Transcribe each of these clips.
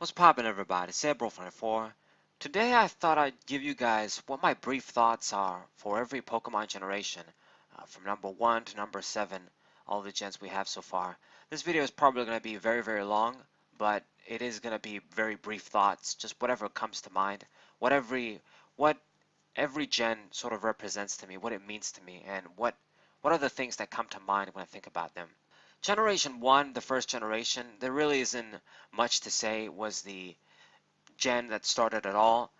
What's poppin', everybody? Sabro24. Today I thought I'd give you guys what my brief thoughts are for every Pokemon generation, from number 1 to number 7, all the gens we have so far. This video is probably going to be very long, but it is going to be very brief thoughts, just whatever comes to mind, what every gen sort of represents to me, what it means to me, and what are the things that come to mind when I think about them. Generation 1, the first generation, there really isn't much to say. It was the gen that started it all.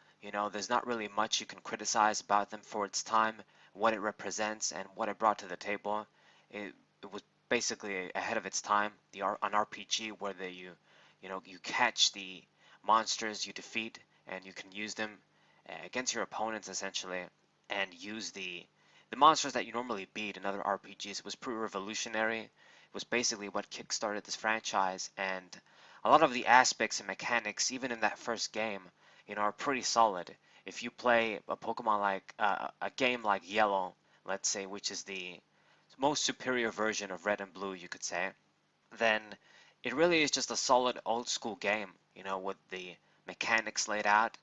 There's not really much you can criticize about them for its time, what it represents, and what it brought to the table. It was basically ahead of its time. An RPG where you catch the monsters you defeat, and you can use them against your opponents essentially, and use the monsters that you normally beat in other RPGs. It was pretty revolutionary. It was basically what kickstarted this franchise, and a lot of the aspects and mechanics, even in that first game, are pretty solid. If you play a Pokemon like a game like Yellow, let's say, which is the most superior version of Red and Blue, you could say, then it really is just a solid old school game, with the mechanics laid out.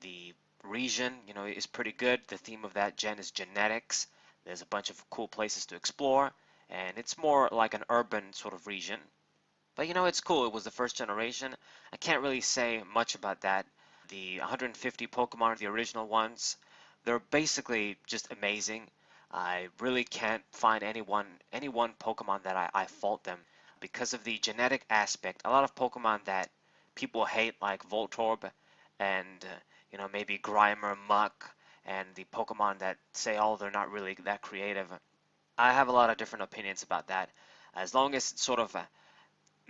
The region, is pretty good. The theme of that gen is genetics. There's a bunch of cool places to explore, and it's more like an urban sort of region. But it's cool. It was the first generation. I can't really say much about that. The 150 Pokemon, the original ones, they're basically just amazing. I really can't find any one Pokemon that I fault them because of the genetic aspect. A lot of Pokemon that people hate, like Voltorb and maybe Grimer, Muck, and the Pokemon that say, oh, they're not really that creative. I have a lot of different opinions about that. As long as it sort of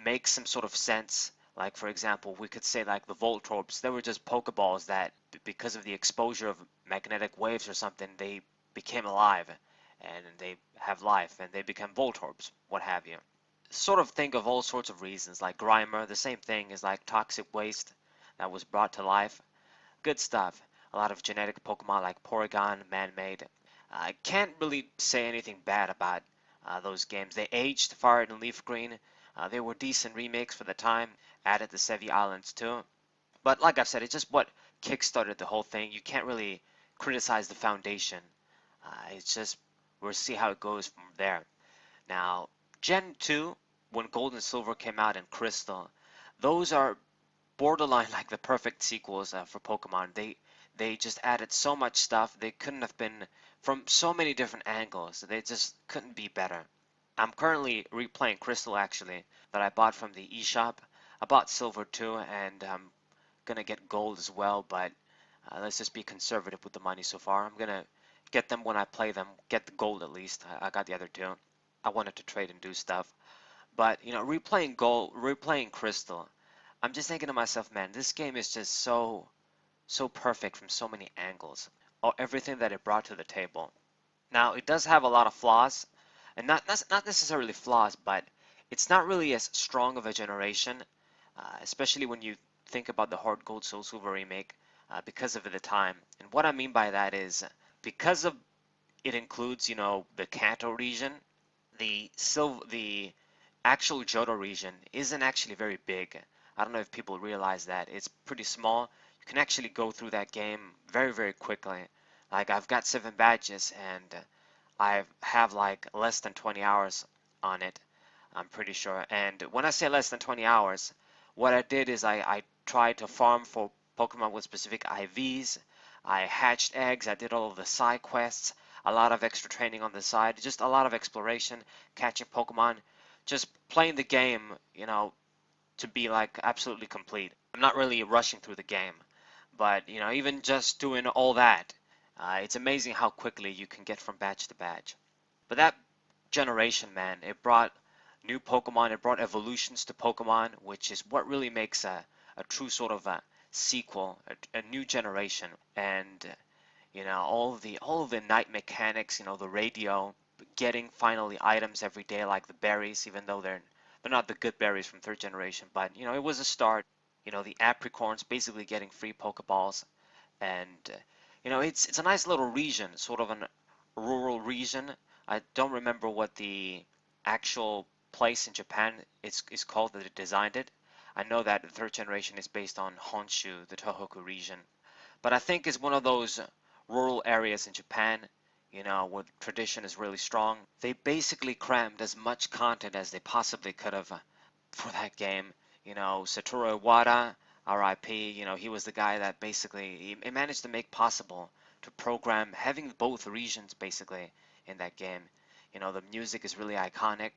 makes some sort of sense. Like, for example, we could say like the Voltorbs, they were just Pokeballs that, because of the exposure of magnetic waves or something, they became alive and they have life and they become Voltorbs, what have you. Sort of think of all sorts of reasons, like Grimer, the same thing is like toxic waste that was brought to life. Good stuff. A lot of genetic Pokemon like Porygon, man-made. I can't really say anything bad about those games. They aged, Fire and Leaf Green. They were decent remakes for the time. Added the Sevi Islands too. But like I've said, it's just what kickstarted the whole thing. You can't really criticize the foundation. It's just we'll see how it goes from there. Now, Gen 2, when Gold and Silver came out and Crystal, those are borderline like the perfect sequels for Pokemon. They just added so much stuff. They couldn't have been from so many different angles. They just couldn't be better. I'm currently replaying Crystal actually that I bought from the eShop. I bought Silver too, and I'm gonna get Gold as well. But let's just be conservative with the money so far. I'm gonna get them when I play them. Get the Gold at least. I got the other two. I wanted to trade and do stuff. But replaying Gold, replaying Crystal, I'm just thinking to myself, man, this game is just so perfect from so many angles. Everything that it brought to the table. Now, it does have a lot of flaws, and not necessarily flaws, but it's not really as strong of a generation, especially when you think about the Heart Gold Soul Silver remake, because of the time. And what I mean by that is because of it includes, the Kanto region, the actual Johto region isn't actually very big. I don't know if people realize that. It's pretty small. You can actually go through that game very quickly. Like, I've got 7 badges and I have like less than 20 hours on it, I'm pretty sure. And when I say less than 20 hours, what I did is I tried to farm for Pokemon with specific IVs. I hatched eggs. I did all of the side quests, a lot of extra training on the side, just a lot of exploration, catching Pokemon, just playing the game, to be like absolutely complete. I'm not really rushing through the game, but even just doing all that, it's amazing how quickly you can get from badge to badge. But that generation, man, it brought new Pokemon, it brought evolutions to Pokemon, which is what really makes a true sort of a sequel, a new generation. And all of the night mechanics, the radio, getting finally items every day like the berries, even though they're not the good berries from third generation, but it was a start. The apricorns basically getting free Pokeballs, and it's a nice little region, sort of a rural region. I don't remember what the actual place in Japan is called that it designed it. I know that the third generation is based on Honshu, the Tohoku region, but I think it's one of those rural areas in Japan, where tradition is really strong. They basically crammed as much content as they possibly could have for that game. Satoru Iwata, RIP, he was the guy that basically he managed to make possible to program having both regions basically in that game. The music is really iconic.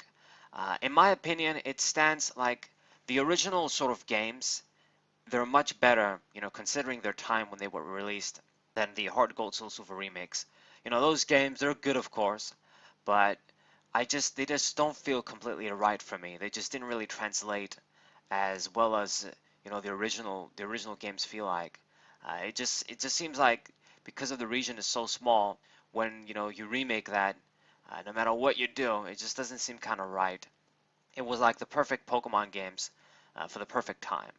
In my opinion, it stands like the original sort of games. They're much better, considering their time when they were released than the Heart Gold Soul Silver remakes. Those games, they're good, of course, but they just don't feel completely right for me. They just didn't really translate as well as the original games feel like. It just seems like because of the region is so small, when you remake that, no matter what you do, it just doesn't seem kind of right. It was like the perfect Pokemon games for the perfect time.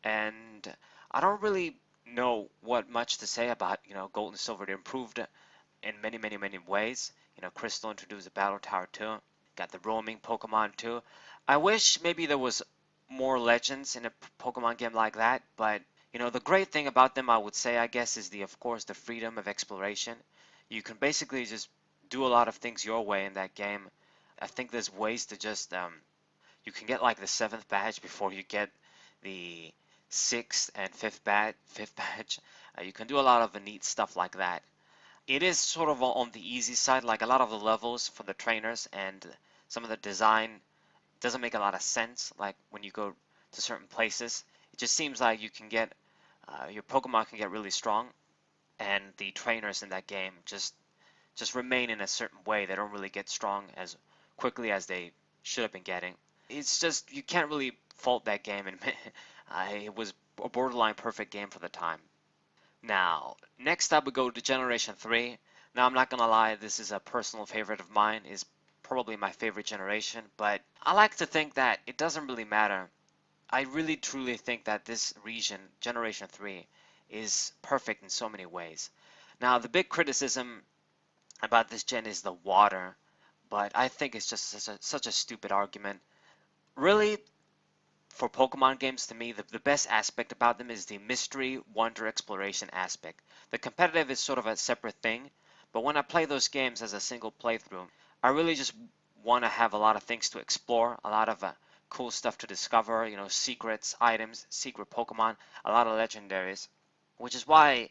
And I don't really know what much to say about Gold and Silver. They improved in many, many, many ways. Crystal introduced a Battle Tower too. Got the roaming Pokemon too. I wish maybe there was more legends in a Pokemon game like that, but the great thing about them, I would say, I guess, is of course, the freedom of exploration. You can basically just do a lot of things your way in that game. I think there's ways to just you can get like the seventh badge before you get the sixth and fifth badge. Fifth badge. You can do a lot of neat stuff like that. It is sort of on the easy side, like a lot of the levels for the trainers and some of the design doesn't make a lot of sense. Like when you go to certain places, it just seems like you can get your Pokemon can get really strong, and the trainers in that game just remain in a certain way. They don't really get strong as quickly as they should have been getting. It's just you can't really fault that game, and it was a borderline perfect game for the time. Now, next up we go to Generation 3. Now, I'm not gonna lie, this is a personal favorite of mine, is probably my favorite generation, but I like to think that it doesn't really matter. I really truly think that this region, Generation 3, is perfect in so many ways. Now, the big criticism about this gen is the water, but I think it's just such a stupid argument. Really, for Pokemon games, to me, the best aspect about them is the mystery, wonder, exploration aspect. The competitive is sort of a separate thing, but when I play those games as a single playthrough, I really just want to have a lot of things to explore, a lot of cool stuff to discover, secrets, items, secret Pokemon, a lot of legendaries, which is why,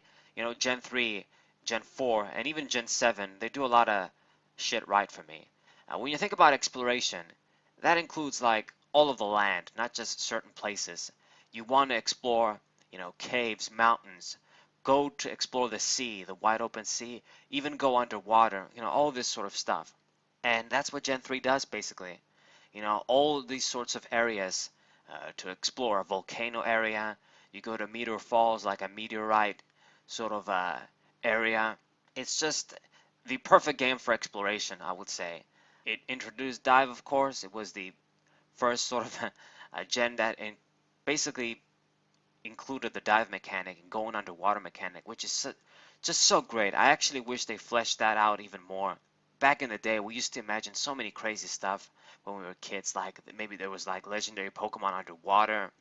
Gen 3, Gen 4, and even Gen 7, they do a lot of shit right for me. When you think about exploration, that includes like all of the land, not just certain places. You want to explore, caves, mountains, go to explore the sea, the wide open sea, even go underwater, all this sort of stuff. And that's what Gen 3 does basically. All these sorts of areas to explore. A volcano area, you go to Meteor Falls, like a meteorite sort of area. It's just the perfect game for exploration, I would say. It introduced dive, of course. It was the first sort of a gen that basically included the dive mechanic and going underwater mechanic, which is just so great. I actually wish they fleshed that out even more. Back in the day, we used to imagine so many crazy stuff when we were kids, like maybe there was like legendary Pokemon underwater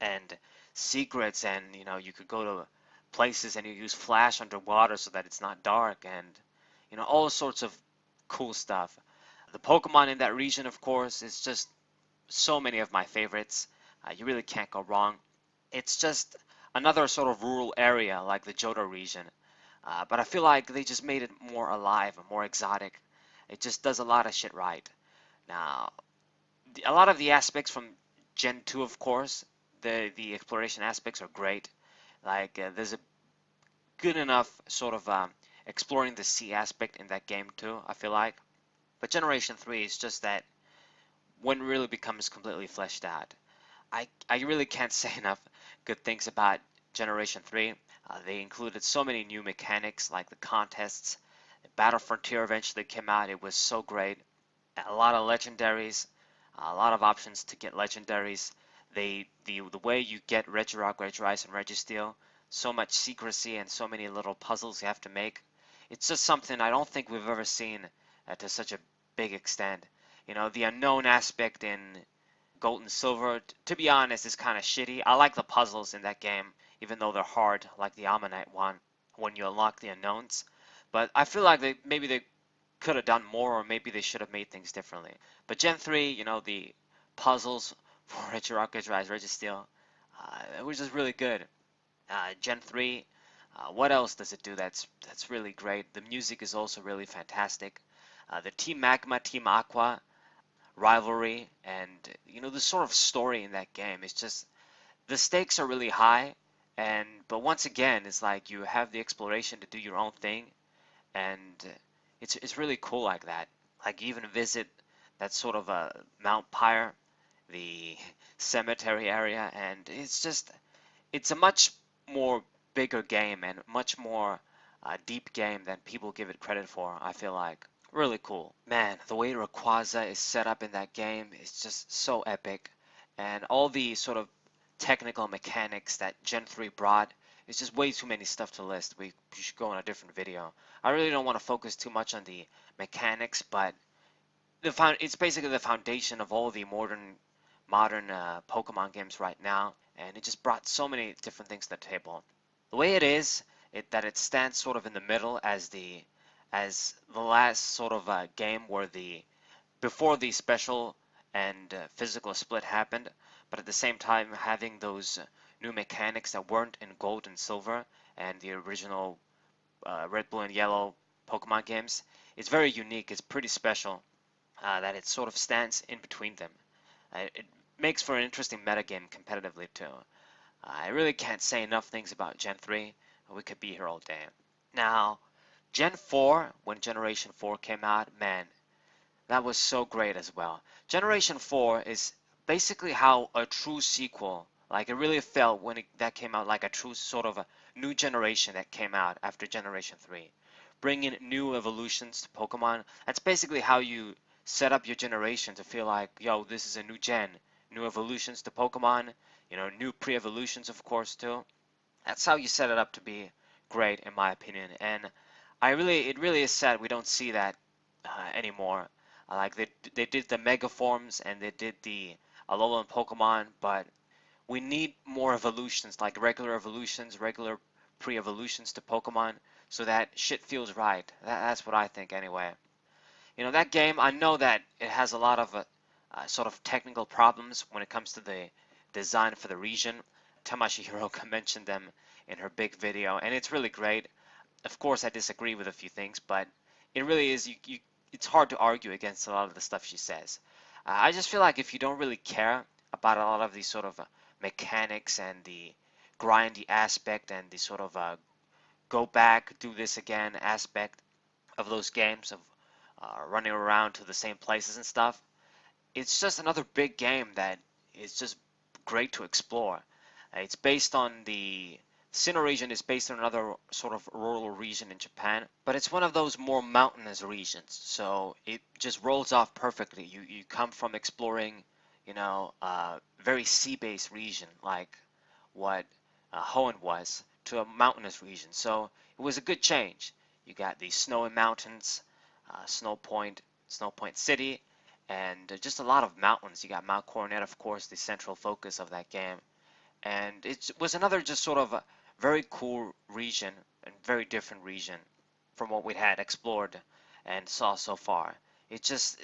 and secrets, and you could go to places and you use flash underwater so that it's not dark, and all sorts of cool stuff. The Pokemon in that region, of course, is just so many of my favorites. You really can't go wrong. It's just another sort of rural area like the Johto region. But I feel like they just made it more alive and more exotic. It just does a lot of shit right. Now, a lot of the aspects from Gen 2, of course, the exploration aspects are great. Like, there's a good enough sort of exploring the sea aspect in that game too, I feel like. But Generation 3 is just that when it really becomes completely fleshed out. I really can't say enough good things about Generation 3. They included so many new mechanics like the contests. Battle Frontier eventually came out. It was so great. A lot of legendaries, a lot of options to get legendaries. The way you get Regirock, Regirise, and Registeel, so much secrecy and so many little puzzles you have to make. It's just something I don't think we've ever seen to such a big extent. The unknown aspect in Gold and Silver, to be honest, is kind of shitty. I like the puzzles in that game, even though they're hard, like the Ammonite one, when you unlock the unknowns. But I feel like maybe they could have done more, or maybe they should have made things differently. But Gen 3, the puzzles for Regirockets Rise Registeel, it was just really good. Gen 3, what else does it do that's really great? The music is also really fantastic. The Team Magma, Team Aqua rivalry, and the sort of story in that game is just, the stakes are really high, but once again, it's like you have the exploration to do your own thing, and it's really cool like that. Like you even visit that sort of a Mount Pyre, the cemetery area, and it's a much more bigger game and much more deep game than people give it credit for, I feel like. Really cool. Man, the way Rayquaza is set up in that game is just so epic. And all the sort of technical mechanics that Gen 3 brought, it's just way too many stuff to list. We should go on a different video. I really don't want to focus too much on the mechanics, but it's basically the foundation of all the modern Pokemon games right now, and it just brought so many different things to the table. The way it is, that it stands sort of in the middle as the last sort of game where before the special and physical split happened, but at the same time having those new mechanics that weren't in Gold and Silver and the original Red, Blue, and Yellow Pokemon games. It's very unique. It's pretty special that it sort of stands in between them. It makes for an interesting metagame competitively too. I really can't say enough things about Gen 3. We could be here all day. Now, Gen 4, when Generation 4 came out, man, that was so great as well. Generation 4 is basically how a true sequel, like it really felt when that came out, like a true sort of a new generation that came out after Generation 3. Bring in new evolutions to Pokemon. That's basically how you set up your generation to feel like, yo, this is a new gen. New evolutions to Pokemon, new pre-evolutions of course too. That's how you set it up to be great in my opinion. And it really is sad we don't see that anymore. Like they did the Mega Forms and they did the Alolan Pokemon, but we need more evolutions, like regular evolutions, regular pre-evolutions to Pokemon, so that shit feels right. That's what I think anyway. That game, I know that it has a lot of sort of technical problems when it comes to the design for the region. Tamashi Hiroka mentioned them in her big video, and it's really great. Of course, I disagree with a few things, but it really is, it's hard to argue against a lot of the stuff she says. I just feel like if you don't really care about a lot of these sort of mechanics and the grindy aspect and the sort of go back, do this again aspect of those games, of running around to the same places and stuff, it's just another big game that is just great to explore. It's based on the Sinnoh region is based on another sort of rural region in Japan, but it's one of those more mountainous regions, so it just rolls off perfectly. You come from exploring, very sea-based region like what Hoenn was, to a mountainous region, so it was a good change. You got the snowy mountains, Snow Point, Snow Point City, and just a lot of mountains. You got Mount Coronet, of course, the central focus of that game. And it was another just sort of a very cool region and very different region from what we had explored and saw so far. It's just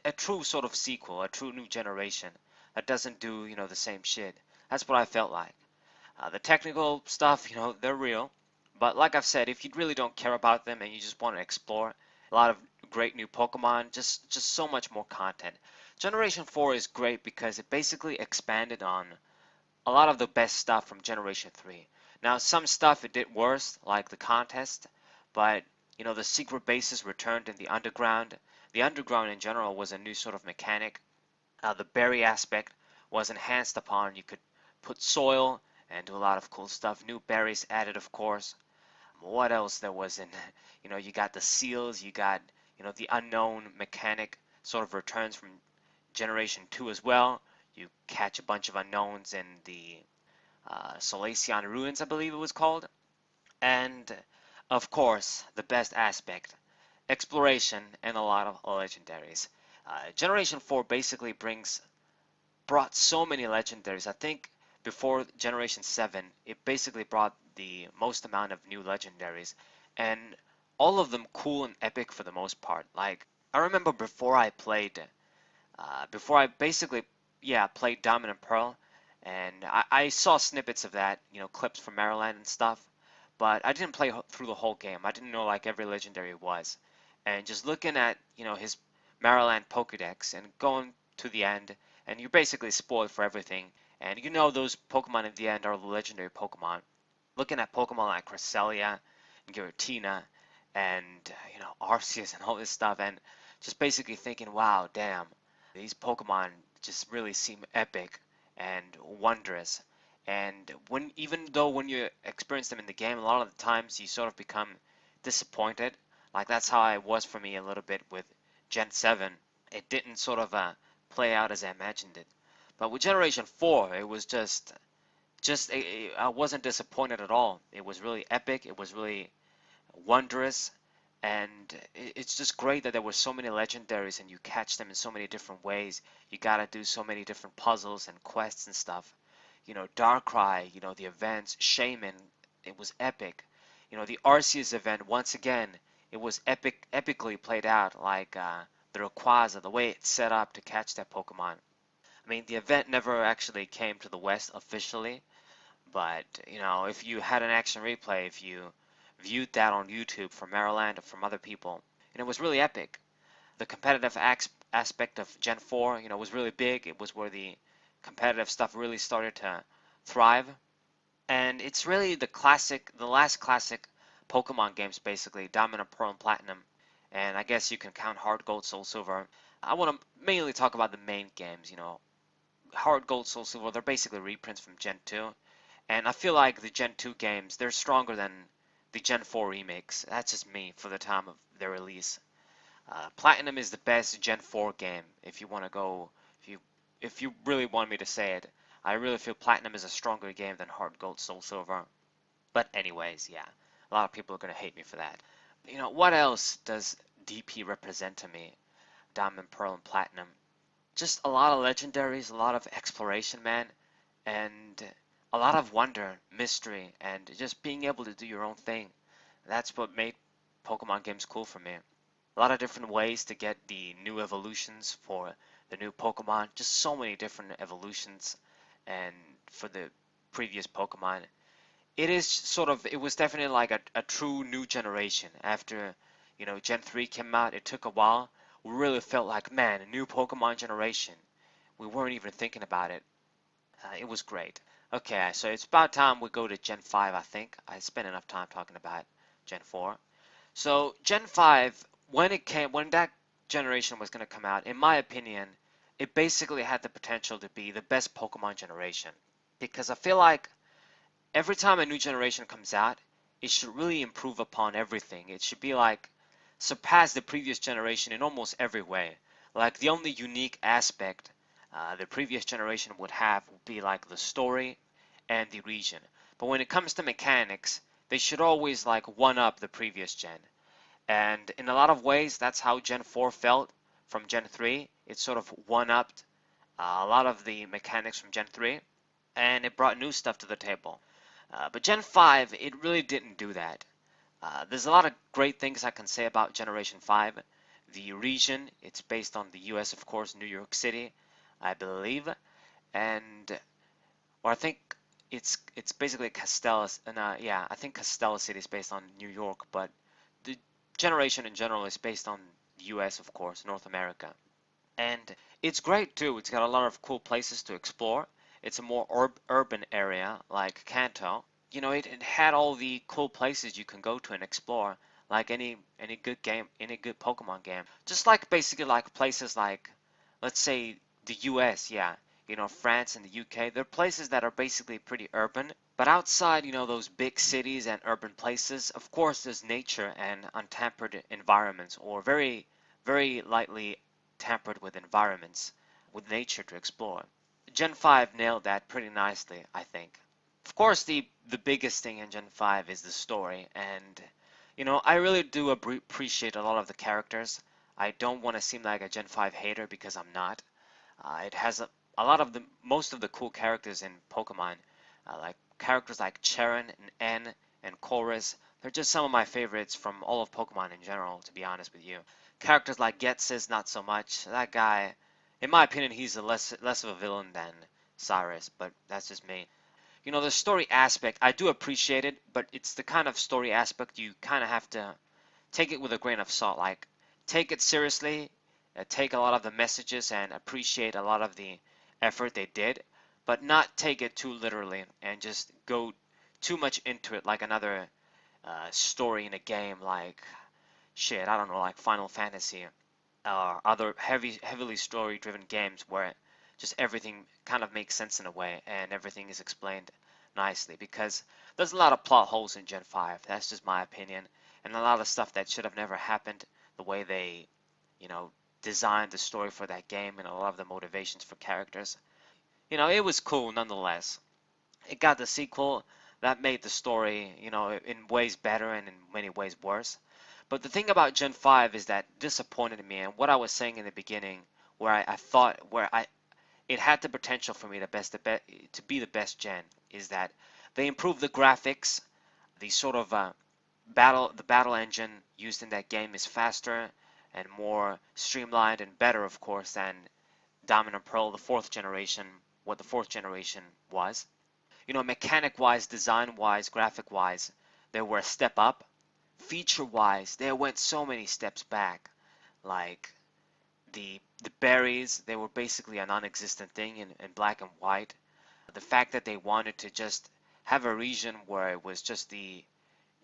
a true sort of sequel, a true new generation that doesn't do, the same shit. That's what I felt like. The technical stuff, they're real. But like I've said, if you really don't care about them and you just want to explore, a lot of great new Pokemon, just so much more content. Generation 4 is great because it basically expanded on a lot of the best stuff from Generation 3. Now, some stuff it did worse, like the contest, but the secret bases returned in the underground. The underground in general was a new sort of mechanic. The berry aspect was enhanced upon. You could put soil and do a lot of cool stuff. New berries added, of course. What else there was in, you got the seals, you got, the unknown mechanic sort of returns from Generation 2 as well. You catch a bunch of unknowns in the Solaceon Ruins, I believe it was called. And, of course, the best aspect, exploration and a lot of legendaries. Generation 4 basically brings brought so many legendaries. I think before Generation 7, it basically brought the most amount of new legendaries, and all of them cool and epic for the most part. Like, I remember before I basically, yeah, played Diamond and Pearl, and I saw snippets of that, clips from Maryland and stuff, but I didn't play through the whole game. I didn't know like every legendary was, and just looking at, his Maryland Pokedex and going to the end, and you're basically spoiled for everything, and those Pokemon at the end are the legendary Pokemon. Looking at Pokemon like Cresselia and Giratina and Arceus and all this stuff, and just basically thinking, wow, damn, these Pokemon just really seem epic and wondrous. And even though when you experience them in the game, a lot of the times you sort of become disappointed. Like that's how it was for me a little bit with Gen 7. It didn't sort of play out as I imagined it. But with Generation 4, it was I wasn't disappointed at all. It was really epic. It was really wondrous, and it's just great that there were so many legendaries and you catch them in so many different ways. You gotta do so many different puzzles and quests and stuff. Darkrai, the events, Shaman, it was epic. The Arceus event, once again, it was epically played out, like the Rayquaza, the way it's set up to catch that Pokemon. I mean, the event never actually came to the West officially, but if you had an action replay, if you viewed that on YouTube from Maryland or from other people, and it was really epic. The competitive aspect of Gen 4, was really big. It was where the competitive stuff really started to thrive, and it's really the last classic Pokemon games, basically Diamond and Pearl and Platinum, and I guess you can count Heart Gold, Soul Silver. I want to mainly talk about the main games. Heart Gold, Soul Silver, they're basically reprints from Gen 2. And I feel like the Gen 2 games, they're stronger than the Gen 4 remakes. That's just me for the time of their release. Platinum is the best Gen 4 game. If you want to go, if you really want me to say it, I really feel Platinum is a stronger game than Heart Gold, Soul Silver. But anyways, yeah, a lot of people are gonna hate me for that. What else does DP represent to me? Diamond, Pearl, and Platinum. Just a lot of legendaries, a lot of exploration, man, and a lot of wonder, mystery, and just being able to do your own thing. That's what made Pokemon games cool for me. A lot of different ways to get the new evolutions for the new Pokemon, just so many different evolutions, and for the previous Pokemon. It was definitely like a true new generation. After, Gen 3 came out, it took a while. We really felt like, man, a new Pokemon generation. We weren't even thinking about it. It was great. Okay, so it's about time we go to Gen 5, I think. I spent enough time talking about Gen 4. So Gen 5, when that generation was going to come out, in my opinion, it basically had the potential to be the best Pokemon generation. Because I feel like every time a new generation comes out, it should really improve upon everything. It should be like surpass the previous generation in almost every way. Like the only unique aspect the previous generation would have would be like the story and the region. But when it comes to mechanics, they should always like one up the previous gen. And in a lot of ways, that's how Gen 4 felt from Gen 3. It sort of one upped a lot of the mechanics from Gen 3, and it brought new stuff to the table. But Gen 5, it really didn't do that. There's a lot of great things I can say about Generation 5. The region, it's based on the US, of course, New York City, I believe. And, or I think it's basically Castella, and yeah, I think Castella City is based on New York, but the generation in general is based on the US, of course, North America. And it's great too. It's got a lot of cool places to explore. It's a more urban area like Kanto. It had all the cool places you can go to and explore, like any good game, any good Pokemon game. Just like basically like places like, let's say the US, yeah, France and the UK. They're places that are basically pretty urban, but outside, those big cities and urban places, of course, there's nature and untampered environments, or very, very lightly tampered with environments, with nature to explore. Gen 5 nailed that pretty nicely, I think. Of course, the biggest thing in Gen 5 is the story, and I really do appreciate a lot of the characters. I don't want to seem like a Gen 5 hater because I'm not. It has a lot of the most of the cool characters in Pokemon, like characters like Cheren and N and Chorus, they're just some of my favorites from all of Pokemon in general, to be honest with you. Characters like Ghetsis, not so much. That guy, in my opinion, he's a less of a villain than Cyrus, but that's just me. You know, the story aspect, I do appreciate it, but it's the kind of story aspect you kind of have to take it with a grain of salt. Like, take it seriously, take a lot of the messages and appreciate a lot of the effort they did, but not take it too literally and just go too much into it like another story in a game like shit, I don't know, like Final Fantasy or other heavily story-driven games where just everything kind of makes sense in a way and everything is explained nicely because there's a lot of plot holes in Gen 5. That's just my opinion, and a lot of stuff that should have never happened. The way they, you know, designed the story for that game and a lot of the motivations for characters. You know, it was cool nonetheless. It got the sequel that made the story, you know, in ways better and in many ways worse. But the thing about Gen 5 is that disappointed me, and what I was saying in the beginning, where I thought where I it had the potential for me to be the best gen, is that they improved the graphics, the sort of the battle engine used in that game is faster and more streamlined and better, of course, than Diamond and Pearl, the fourth generation, what the fourth generation was. You know, mechanic wise, design wise, graphic wise, they were a step up. Feature wise, they went so many steps back. Like the berries, they were basically a non-existent thing in black and white. The fact that they wanted to just have a region where it was just the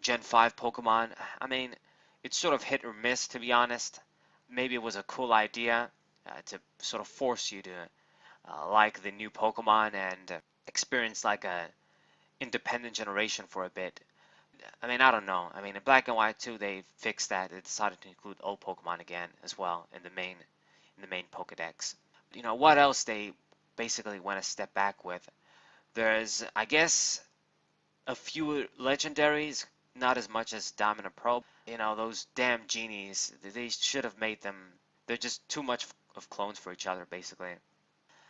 Gen 5 Pokemon, I mean, it's sort of hit or miss, to be honest. Maybe it was a cool idea to sort of force you to like the new Pokemon and experience like a independent generation for a bit. I mean, I don't know. I mean, in Black and White 2, they fixed that. They decided to include old Pokemon again as well in the main Pokedex. You know, what else they basically went a step back with? There's, I guess, a few legendaries, not as much as Diamond and Pearl. You know, those damn genies, they should have made them, they're just too much of clones for each other, basically.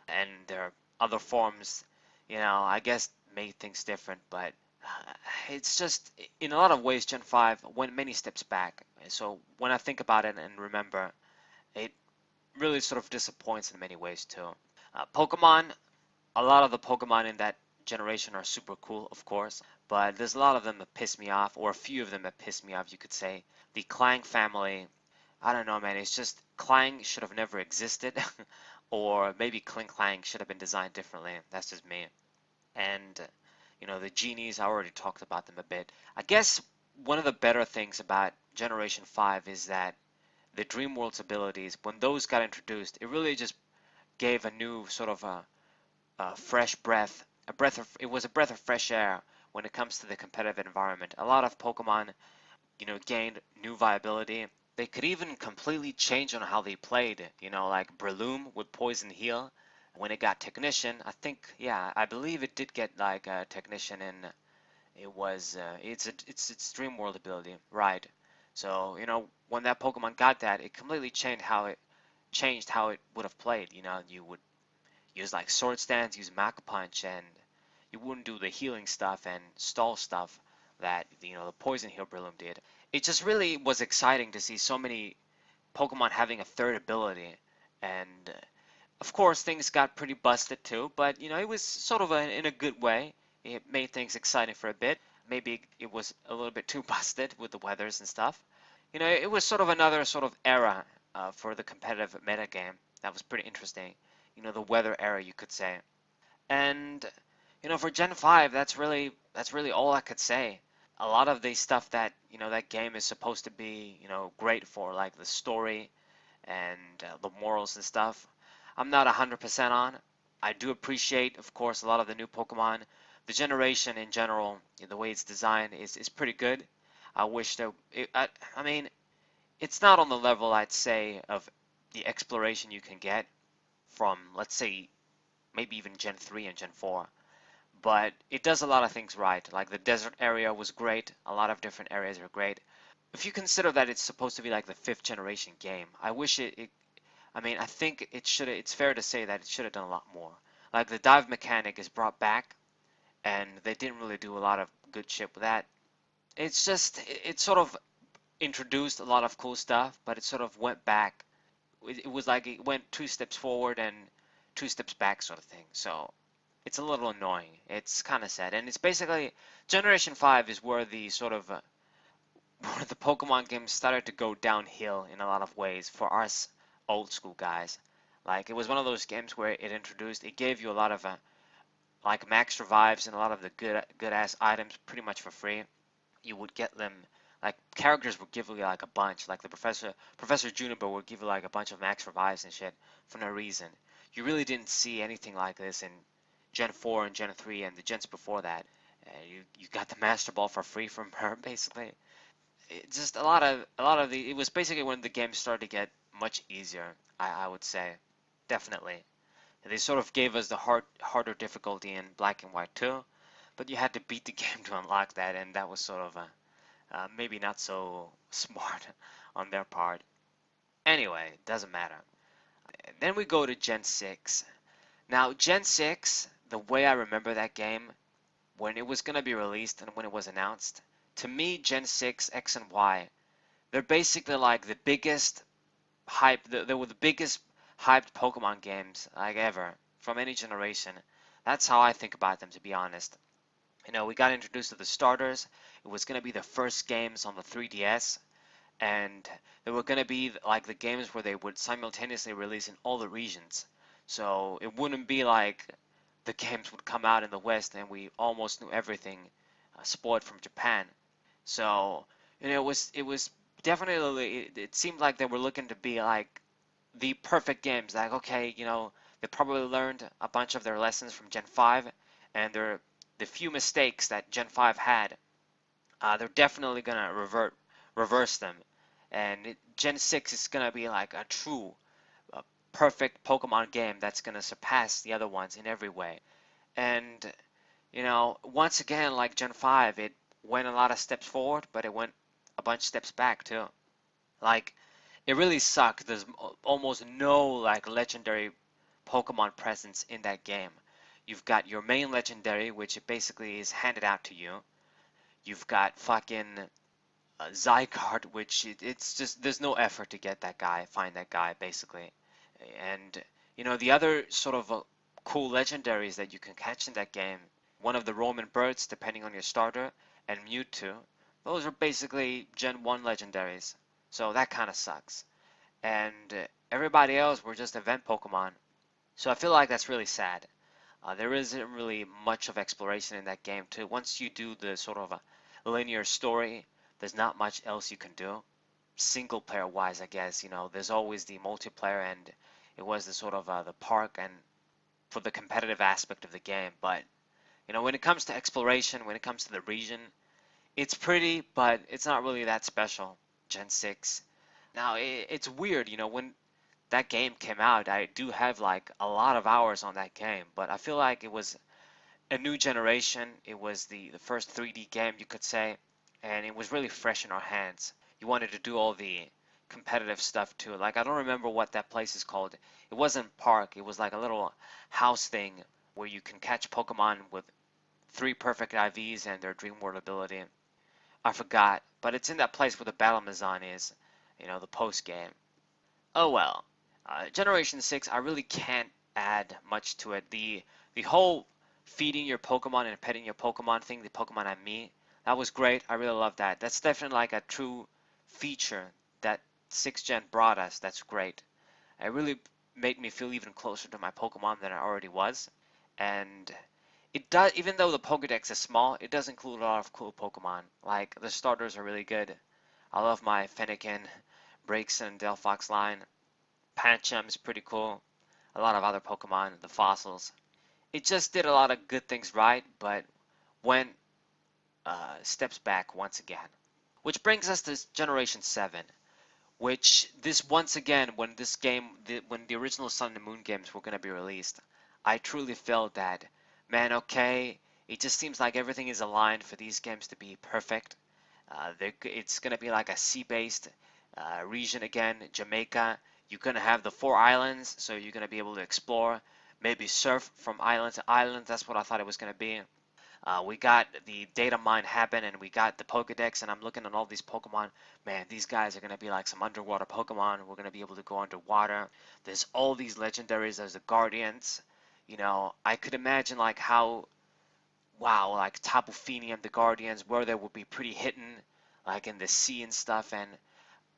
And their other forms, you know, I guess made things different, but it's just, in a lot of ways, Gen 5 went many steps back. So when I think about it and remember, it really sort of disappoints in many ways too. Pokemon, a lot of the Pokemon in that generation are super cool, of course, but there's a lot of them that piss me off, or a few of them that piss me off, you could say. The Clang family, I don't know, man, it's just Clang should have never existed, or maybe Kling Clang should have been designed differently. That's just me. And, you know, the genies, I already talked about them a bit. I guess one of the better things about Generation 5 is that the Dream World's abilities, when those got introduced, it really just gave a new sort of a fresh breath, it was a breath of fresh air when it comes to the competitive environment. A lot of Pokemon, you know, gained new viability. They could even completely change on how they played, you know, like Breloom with Poison Heal. When it got Technician, I think, yeah, I believe it did get like a Technician, and it was it's Dream World ability, right? So you know when that Pokemon got that, it completely changed how it would have played. You know, you would use like Sword Stance, use Mach Punch, and you wouldn't do the healing stuff and stall stuff that you know the Poison Heal Breloom did. It just really was exciting to see so many Pokemon having a third ability, and of course, things got pretty busted too, but you know, it was sort of in a good way. It made things exciting for a bit. Maybe it was a little bit too busted with the weathers and stuff. You know, it was sort of another sort of era for the competitive metagame. That was pretty interesting. You know, the weather era, you could say. And you know, for Gen 5, that's really all I could say. A lot of the stuff that you know that game is supposed to be you know great for, like the story and the morals and stuff. I'm not 100% on. I do appreciate, of course, a lot of the new Pokemon. The generation in general, the way it's designed is pretty good. I wish that I mean, it's not on the level I'd say of the exploration you can get from, let's say, maybe even Gen 3 and Gen 4. But it does a lot of things right. Like the desert area was great. A lot of different areas are great. If you consider that it's supposed to be like the fifth generation game, I wish I mean, I think it's fair to say that it should have done a lot more. Like the dive mechanic is brought back, and they didn't really do a lot of good shit with that. It's just it sort of introduced a lot of cool stuff, but it sort of went back. It was like it went 2 steps forward and 2 steps back, sort of thing. So it's a little annoying. It's kind of sad, and it's basically Generation 5 is where the sort of where the Pokemon games started to go downhill in a lot of ways for us old school guys. Like it was one of those games where it gave you a lot of like max revives and a lot of the good ass items pretty much for free. You would get them like characters would give you like a bunch, like the Professor Juniper would give you like a bunch of max revives and shit for no reason. You really didn't see anything like this in Gen 4 and Gen 3 and the gens before that. You got the Master Ball for free from her basically. It just a lot of the it was basically when the game started to get much easier. I would say definitely. They sort of gave us the harder difficulty in Black and White too, but you had to beat the game to unlock that, and that was sort of maybe not so smart on their part. Anyway, doesn't matter. Then we go to Gen 6. Now, Gen 6, the way I remember that game, when it was going to be released and when it was announced, to me, Gen 6, X and Y, they're basically like the biggest hype, they were the biggest hyped Pokemon games like ever from any generation. That's how I think about them, to be honest. You know, we got introduced to the starters. It was going to be the first games on the 3DS, and they were going to be like the games where they would simultaneously release in all the regions. So it wouldn't be like the games would come out in the West and we almost knew everything spoiled from Japan. So you know, it was definitely it seemed like they were looking to be like the perfect games. Like okay, you know, they probably learned a bunch of their lessons from Gen 5, and the few mistakes that Gen 5 had, they're definitely gonna reverse them. And Gen 6 is gonna be like a true perfect Pokemon game that's gonna surpass the other ones in every way. And you know, once again, like Gen 5, it went a lot of steps forward, but it went a bunch of steps back too. Like, it really sucked. There's almost no like legendary Pokemon presence in that game. You've got your main legendary, which basically is handed out to you. You've got fucking Zygarde, which it's just there's no effort to get that guy, find that guy basically. And you know the other sort of cool legendaries that you can catch in that game, one of the Roman birds, depending on your starter, and Mewtwo. Those are basically Gen 1 legendaries. So that kind of sucks. And everybody else were just event Pokemon. So I feel like that's really sad. There isn't really much of exploration in that game too. Once you do the sort of a linear story, there's not much else you can do. Single player wise, I guess, you know, there's always the multiplayer and it was the sort of the park and for the competitive aspect of the game. But, you know, when it comes to exploration, when it comes to the region, it's pretty, but it's not really that special. Gen 6. Now, it's weird, you know, when that game came out, I do have like a lot of hours on that game, but I feel like it was a new generation. It was the first 3D game, you could say, and it was really fresh in our hands. You wanted to do all the competitive stuff too. Like, I don't remember what that place is called. It wasn't park, it was like a little house thing where you can catch Pokemon with 3 perfect IVs and their Dream World ability. I forgot, but it's in that place where the Battle Mazan is, you know, the post game. Oh well. Generation 6, I really can't add much to it. The whole feeding your Pokemon and petting your Pokemon thing, the Pokemon and me, that was great. I really love that. That's definitely like a true feature that 6th Gen brought us. That's great. It really made me feel even closer to my Pokemon than I already was. And it does, even though the Pokedex is small, it does include a lot of cool Pokemon. Like the starters are really good. I love my Fennekin, Braixen, and Delphox line. Pancham is pretty cool. A lot of other Pokemon, the fossils. It just did a lot of good things right, but went steps back once again. Which brings us to Generation 7, which this once again, when this game, when the original Sun and Moon games were going to be released, I truly felt that, man, okay, it just seems like everything is aligned for these games to be perfect. It's going to be like a sea-based region again, Jamaica. You're gonna have the 4 islands, so you're gonna be able to explore, maybe surf from island to island. That's what I thought it was gonna be. We got the data mine happen, and we got the Pokedex, and I'm looking at all these Pokemon. Man, these guys are gonna be like some underwater Pokemon. We're gonna be able to go underwater. There's all these legendaries. There's the Guardians. I could imagine like how, wow, like Tapu Fini and the Guardians, where they would be pretty hidden, like in the sea and stuff, and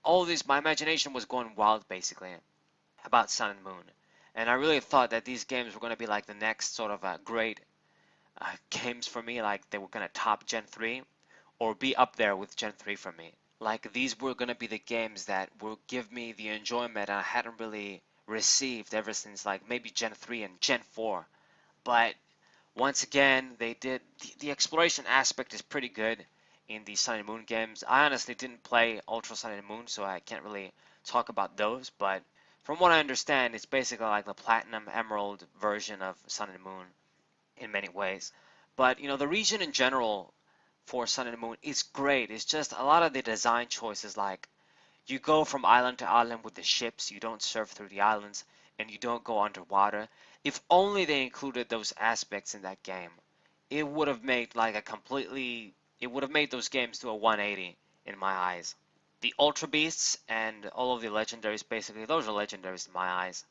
all this. My imagination was going wild, basically, about Sun and Moon, and I really thought that these games were gonna be like the next sort of great games for me, like they were gonna top Gen 3 or be up there with Gen 3 for me. Like these were gonna be the games that will give me the enjoyment I hadn't really received ever since like maybe Gen 3 and Gen 4. But once again, they did the exploration aspect is pretty good in the Sun and Moon games. I honestly didn't play Ultra Sun and Moon, so I can't really talk about those, but from what I understand, it's basically like the Platinum Emerald version of Sun and Moon in many ways. But the region in general for Sun and Moon is great. It's just a lot of the design choices, like you go from island to island with the ships, you don't surf through the islands, and you don't go underwater. If only they included those aspects in that game, it would have made like a completely, it would have made those games do a 180 in my eyes. The Ultra Beasts and all of the legendaries, basically, those are legendaries in my eyes.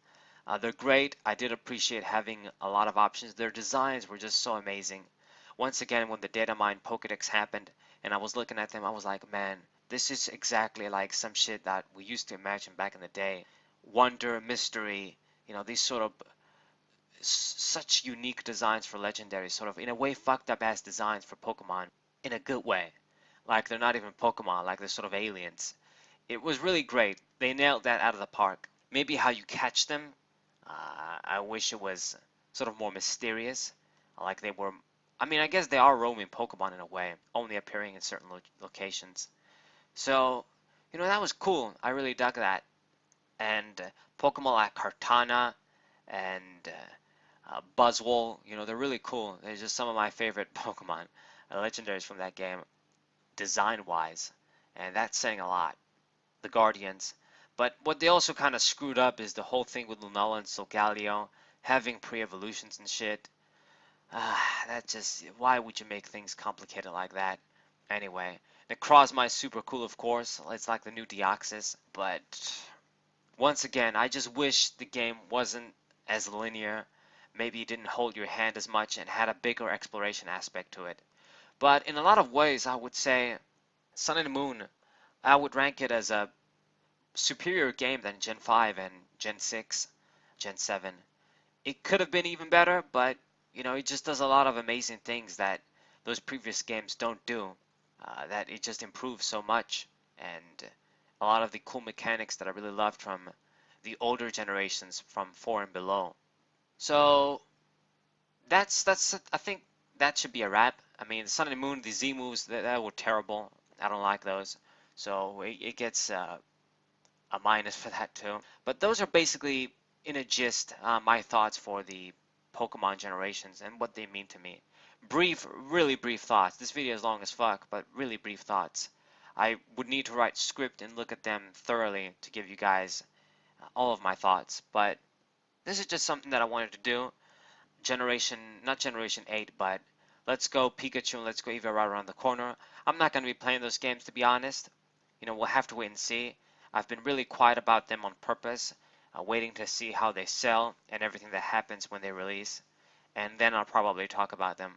They're great. I did appreciate having a lot of options. Their designs were just so amazing. Once again, when the data mine Pokedex happened and I was looking at them, I was like, man, this is exactly like some shit that we used to imagine back in the day. Wonder, mystery, these sort of such unique designs for legendaries, sort of in a way fucked up ass designs for Pokemon in a good way. Like they're not even Pokemon, like they're sort of aliens. It was really great. They nailed that out of the park. Maybe how you catch them, I wish it was sort of more mysterious. Like they were, I mean, I guess they are roaming Pokemon in a way, only appearing in certain locations. So, that was cool. I really dug that. And Pokemon like Kartana and Buzzwole, they're really cool. They're just some of my favorite Pokemon, legendaries from that game, design-wise. And that's saying a lot. The Guardians. But what they also kind of screwed up is the whole thing with Lunala and Solgaleo having pre-evolutions and shit. That just, why would you make things complicated like that? Anyway, Necrozma is super cool, of course. It's like the new Deoxys, but once again, I just wish the game wasn't as linear. Maybe it didn't hold your hand as much and had a bigger exploration aspect to it. But in a lot of ways, I would say Sun and Moon, I would rank it as a superior game than Gen 5 and Gen 6, Gen 7. It could have been even better, but it just does a lot of amazing things that those previous games don't do. That it just improves so much, and a lot of the cool mechanics that I really loved from the older generations from 4 and below. So that's I think that should be a wrap. I mean, Sun and Moon, the Z moves that were terrible. I don't like those, so it gets a minus for that too. But those are basically, in a gist, my thoughts for the Pokemon generations and what they mean to me. Brief, really brief thoughts. This video is long as fuck, but really brief thoughts. I would need to write script and look at them thoroughly to give you guys all of my thoughts. But this is just something that I wanted to do. Not Generation 8, but Let's Go Pikachu and Let's Go Eevee right around the corner. I'm not going to be playing those games, to be honest. We'll have to wait and see. I've been really quiet about them on purpose, waiting to see how they sell and everything that happens when they release, and then I'll probably talk about them.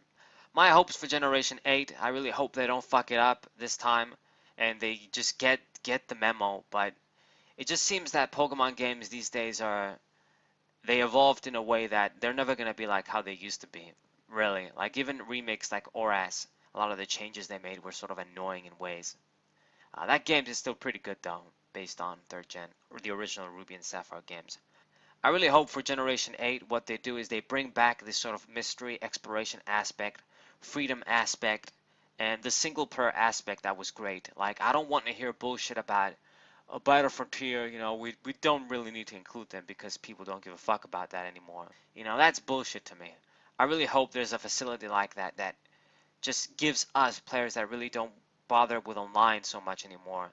My hopes for Generation 8, I really hope they don't fuck it up this time and they just get the memo, but it just seems that Pokemon games these days they evolved in a way that they're never going to be like how they used to be, really. Like even remakes like ORAS, a lot of the changes they made were sort of annoying in ways. That game is still pretty good though, based on 3rd gen, or the original Ruby and Sapphire games. I really hope for Generation 8 what they do is they bring back this sort of mystery exploration aspect, freedom aspect, and the single player aspect that was great. Like, I don't want to hear bullshit about a Battle Frontier, we don't really need to include them because people don't give a fuck about that anymore. That's bullshit to me. I really hope there's a facility like that that just gives us players that really don't bother with online so much anymore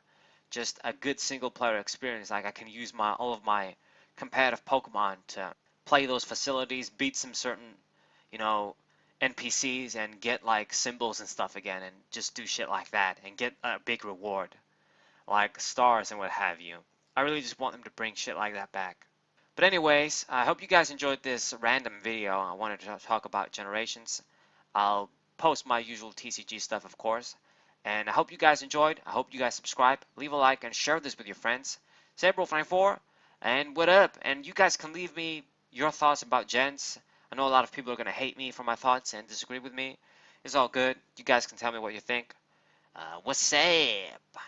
just a good single player experience. Like I can use my all of my competitive Pokemon to play those facilities, beat some certain, you know, NPCs and get like symbols and stuff again and just do shit like that and get a big reward like stars and what have you. I really just want them to bring shit like that back. But anyways, I hope you guys enjoyed this random video. I wanted to talk about generations. I'll post my usual TCG stuff, of course. And I hope you guys enjoyed. I hope you guys subscribe, leave a like, and share this with your friends. Sabro94, and what up? And you guys can leave me your thoughts about gens. I know a lot of people are going to hate me for my thoughts and disagree with me. It's all good. You guys can tell me what you think. What's up?